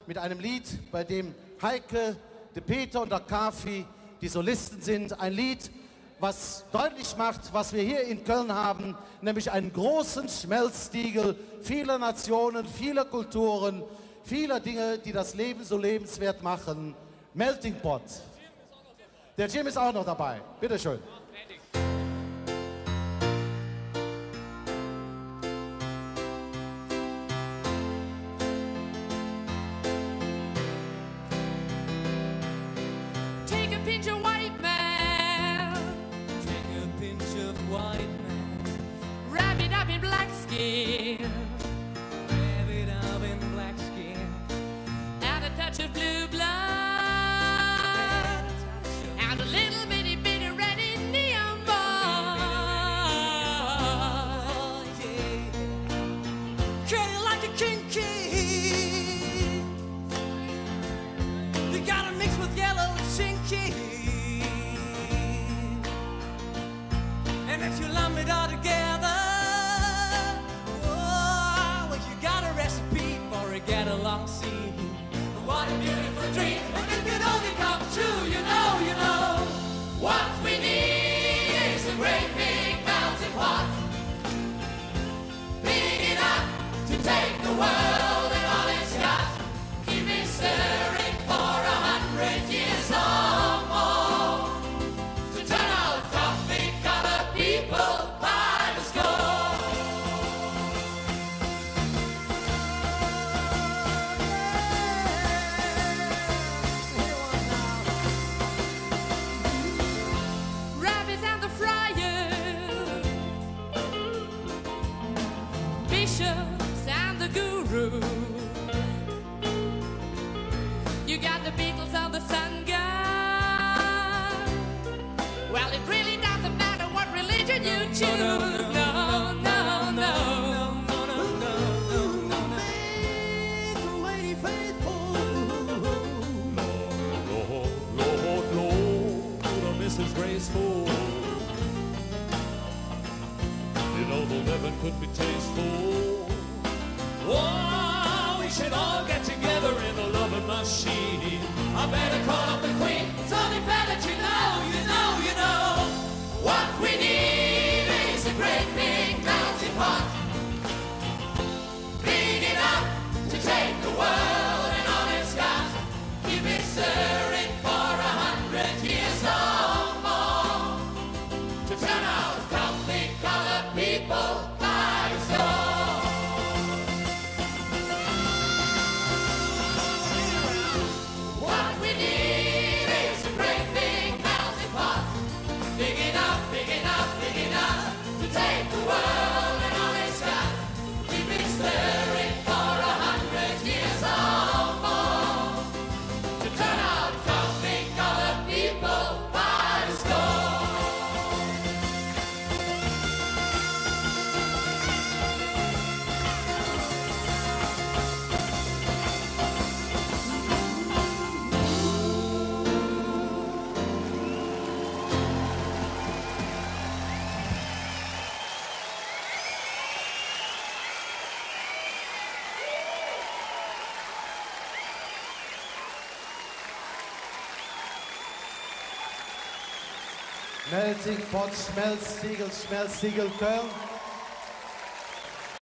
mit einem Lied, bei dem Heike, der Peter und der Kafi die Solisten sind. Ein Lied, was deutlich macht, was wir hier in Köln haben, nämlich einen großen Schmelztiegel vieler Nationen, vieler Kulturen, vieler Dinge, die das Leben so lebenswert machen. Melting Pot. Der Jim ist auch noch dabei. Bitteschön. Take a pinch of white man. Take a pinch of white man. Wrap it up in black skin. Wrap it up in black skin. Add a touch of blue blood. And a little bitty bit of red in neon ball. Yeah. Treat it like a kinky. You gotta mix with yellow chinky. And if you lump it all together, oh, well, you got a recipe for a get-along scene. What a beautiful dream, if it could only come true, you know. What we need is a great big melting pot. Big enough to take the world and all it's got. Keep it stirring for 100 years or more. To turn out coffee-colored people by the score. Rabbits and the friars, bishops and the gurus. You got the Beatles and the Sun God. Well, it really doesn't matter what religion you choose. No. Make the lady faithful. Lord, Mrs. Graceful. You know the living could be tasteful. Oh, we should all get together in a loving machine. I better call up the Queen. It's only fair that you know. What we need is a great big melting pot. Big enough to take the world and all it's got. Keep it stirring for 100 years or more. To turn out coffee-colored people by the store. What we need is a great big melting pot. Big enough to take the world and all it's got. Keep it stirring for 100 years or more. To turn out coffee-colored people by the score. Melting Pot, Schmelztiegel, Schmelztiegel Köln.